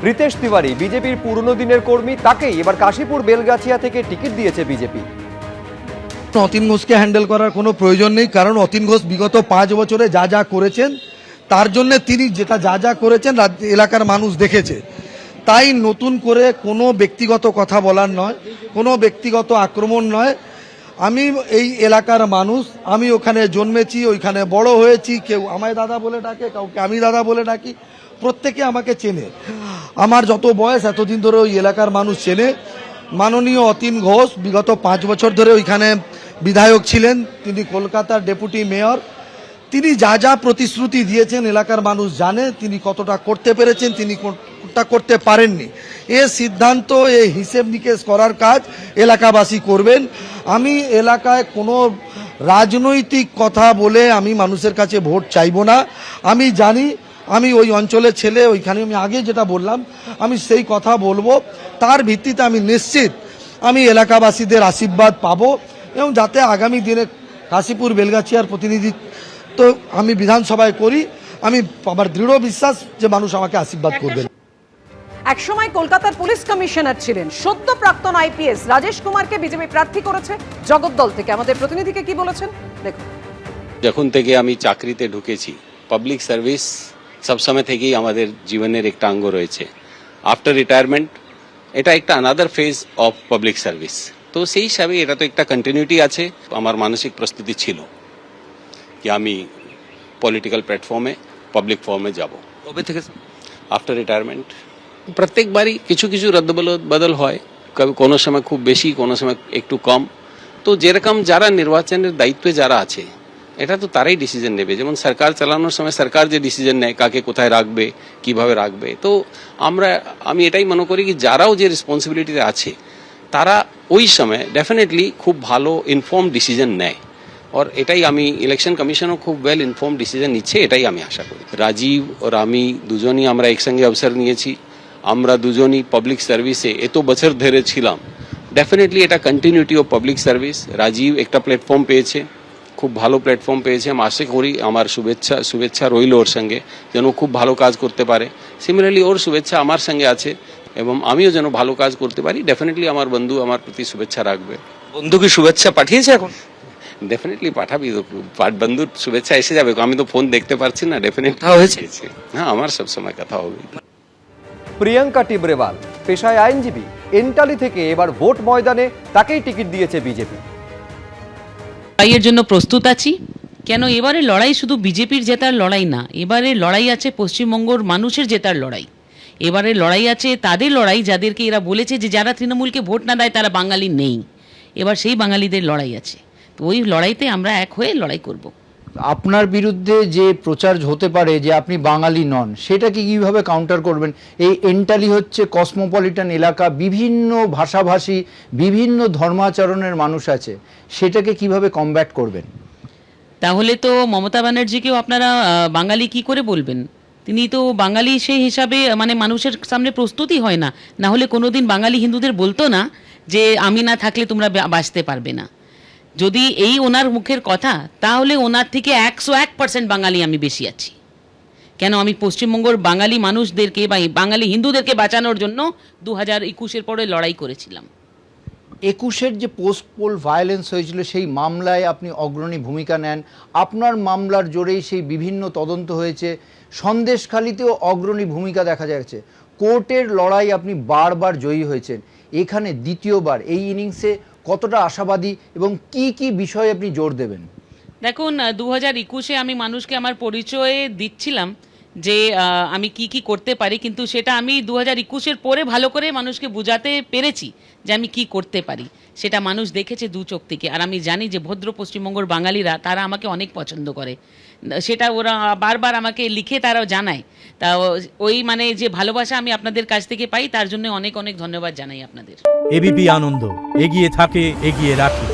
রিতেশ তিওয়ারি বিজেপির পুরনো দিনের কর্মী, তাকেই এবার কাশীপুর বেলগাছিয়া থেকে টিকিট দিয়েছে বিজেপি। অতীন ঘোষকে হ্যান্ডেল করার কোনো প্রয়োজন নেই, কারণ অতীন ঘোষ বিগত 5 বছরে যা যা করেছেন তার জন্য তিনি যা যা করেছেন এলাকার মানুষ দেখেছে। তাই নতুন করে কোনো ব্যক্তিগত কথা বলার নয়, কোনো ব্যক্তিগত আক্রমণ নয়। আমি এই এলাকার মানুষ, আমি ওখানে জন্মেছি, ওইখানে বড় হয়েছি। কেউ আমায় দাদা বলে ডাকে, কাউকে আমি দাদা বলে ডাকি, প্রত্যেকে আমাকে চেনে। আমার যত বয়স এতদিন ধরে ওই এলাকার মানুষ চেনে। মাননীয় অতীন ঘোষ বিগত 5 বছর ধরে ওইখানে বিধায়ক ছিলেন, তিনি কলকাতার ডেপুটি মেয়র। তিনি যা যা প্রতিশ্রুতি দিয়েছেন এলাকার মানুষ জানে, তিনি কতটা করতে পেরেছেন, তিনি কোনটা করতে পারেননি। এ সিদ্ধান্ত, এ হিসেব নিকেশ করার কাজ এলাকাবাসী করবেন। আমি এলাকায় কোনো রাজনৈতিক কথা বলে আমি মানুষের কাছে ভোট চাইব না। আমি জানি, আমি ওই অঞ্চলের ছেলে, ওইখানে আমি আগে যেটা বললাম আমি সেই কথা বলবো। তার ভিত্তিতে আমি নিশ্চিত আমি এলাকাবাসীদের আশীর্বাদ পাবো, এবং যাতে আগামী দিনে কাশীপুর বেলগাছিয়ার প্রতিনিধিত্ব আমি বিধানসভায় করি, আমি আমার দৃঢ় বিশ্বাস যে মানুষ আমাকে আশীর্বাদ করবেন। একসময় কলকাতার পুলিশ কমিশনার ছিলেন সদ্য প্রাক্তন আইপিএস রাজেশ কুমারকে বিজেপি প্রার্থী করেছে জগদ্দল থেকে। আমাদের প্রতিনিধিকে কি বলেছেন দেখুন। যখন থেকে আমি চাকরিতে ঢুকেছি, পাবলিক সার্ভিস সবসময় থেকেই আমাদের জীবনের একটা অঙ্গ রয়েছে। আফটার রিটায়ারমেন্ট এটা একটা another phase of public service. তো সেই হিসাবে এটা তো একটা কন্টিনিউটি আছে। আমার মানসিক প্রস্তুতি ছিল কি আমি পলিটিক্যাল প্ল্যাটফর্মে, পাবলিক ফর্মে যাব। কবে থেকে? আফটার রিটায়ারমেন্ট প্রত্যেকবারই কিছু কিছু বদল হয়, কোনো সময় খুব বেশি, কোনো সময় একটু কম। তো যেরকম যারা নির্বাচনের দায়িত্বে যারা আছে, এটা তো তারাই ডিসিশন নেবে। যেমন সরকার চালানোর সময় সরকার যে ডিসিশন নেয় কাকে কোথায় রাখবে, কিভাবে রাখবে, তো আমি এটাই মনে করি কি যারাও যে রেসপন্সিবিলিটিতে আছে তারা ওই সময় ডেফিনেটলি খুব ভালো ইনফর্ম ডিসিশন নেয়। আর এটাই আমি ইলেকশন কমিশনও খুব ওয়েল ইনফর্ম ডিসিশন নিচ্ছে, এটাই আমি আশা করি। রাজীব আর আমি দুজনই আমরা একসঙ্গে অবসর নিয়েছি। আমরা দুজনই পাবলিক সার্ভিসে এত বছর ধরে ছিলাম। ডেফিনেটলি এটা continuity of public service. Rajiv একটা প্ল্যাটফর্ম পেয়েছে, খুব ভালো প্ল্যাটফর্ম পেয়েছে। আমি আশা করি আমার শুভেচ্ছা রইল ওর সঙ্গে, যেন খুব ভালো কাজ করতে পারে। সিমিলারলি ওর শুভেচ্ছা আমার সঙ্গে আছে, এবং আমিও যেন ভালো কাজ করতে পারি। ডেফিনেটলি আমার বন্ধু আমার প্রতি শুভেচ্ছা রাখবে। বন্ধুকে শুভেচ্ছা পাঠিয়েছে এখন? ডেফিনেটলি পাঠাবি, বন্ধুর শুভেচ্ছা এসে যাবে। আমি তো ফোন দেখতে পারছি না। ডেফিনেটলি হয়েছে? হ্যাঁ, আমার সবসময় কথা হবে। প্রিয়াঙ্কা টিবরেওয়াল পেশায় আইনজীবী, এন্টালি থেকে এবার ভোট ময়দানে তাকেই টিকিট দিয়েছে বিজেপি। লড়াইয়ের জন্য প্রস্তুত আছি। কেন এবারে লড়াই শুধু বিজেপির জেতার লড়াই না, এবারে লড়াই আছে পশ্চিমবঙ্গের মানুষের জেতার লড়াই। এবারে লড়াই আছে তাদের লড়াই যাদেরকে এরা বলেছে যে যারা তৃণমূলকে ভোট না দেয় তারা বাঙালি নেই। এবার সেই বাঙালিদের লড়াই আছে, তো ওই লড়াইতে আমরা এক হয়ে লড়াই করব। আপনার বিরুদ্ধে যে প্রচার হতে পারে যে আপনি বাঙালি নন, সেটাকে কিভাবে কাউন্টার করবেন? এই এন্টালি হচ্ছে কসমোপলিটন এলাকা, বিভিন্ন ভাষাভাষী, বিভিন্ন ধর্মাচরণের মানুষ আছে, সেটাকে কিভাবে কমব্যাট করবেন? তাহলে তো মমতা ব্যানার্জিকেও আপনারা বাঙালি কি করে বলবেন? তিনি তো বাঙালি সেই হিসাবে মানে মানুষের সামনে প্রস্তুতই হয় না। না হলে কোনোদিন বাঙালি হিন্দুদের বলতো না যে আমি না থাকলে তোমরা বাঁচতে পারবে না। যদি এই ওনার মুখের কথা, তাহলে ওনার থেকে 101% বাঙালি আমি বেশি আছি। কেন আমি পশ্চিমবঙ্গের বাঙালি মানুষদেরকে বা বাঙালি হিন্দুদেরকে বাঁচানোর জন্য 2021-এর পরে লড়াই করেছিলাম। 21-এর যে পোস্ট পোল ভায়োলেন্স হয়েছিল সেই মামলায় আপনি অগ্রণী ভূমিকা নেন। আপনার মামলার জোরেই সেই বিভিন্ন তদন্ত হয়েছে। সন্দেশখালিতেও অগ্রণী ভূমিকা দেখা যাচ্ছে। কোর্টের লড়াই আপনি বারবার জয়ী হয়েছেন। এখানে দ্বিতীয়বার এই ইনিংসে কতটা আশাবাদী এবং কি কি বিষয়ে আপনি জোর দেবেন? দেখুন, 2021-এ আমি মানুষকে আমার পরিচয় দিচ্ছিলাম যে আমি কি কি করতে পারি, কিন্তু সেটা আমি 2021-এর পরে ভালো করে মানুষকে বোঝাতে পেরেছি যে আমি কি করতে পারি। সেটা মানুষ দেখেছে দু চোখ থেকে। আর আমি জানি যে ভদ্র পশ্চিমবঙ্গের বাঙালিরা তারা আমাকে অনেক পছন্দ করে, সেটা ওরা বারবার আমাকে লিখে তারাও জানায়। তা ওই মানে যে ভালোবাসা আমি আপনাদের কাছ থেকে পাই, তার জন্য অনেক অনেক ধন্যবাদ জানাই আপনাদের। এবিপি আনন্দ, এগিয়ে থাকে, এগিয়ে রাখে।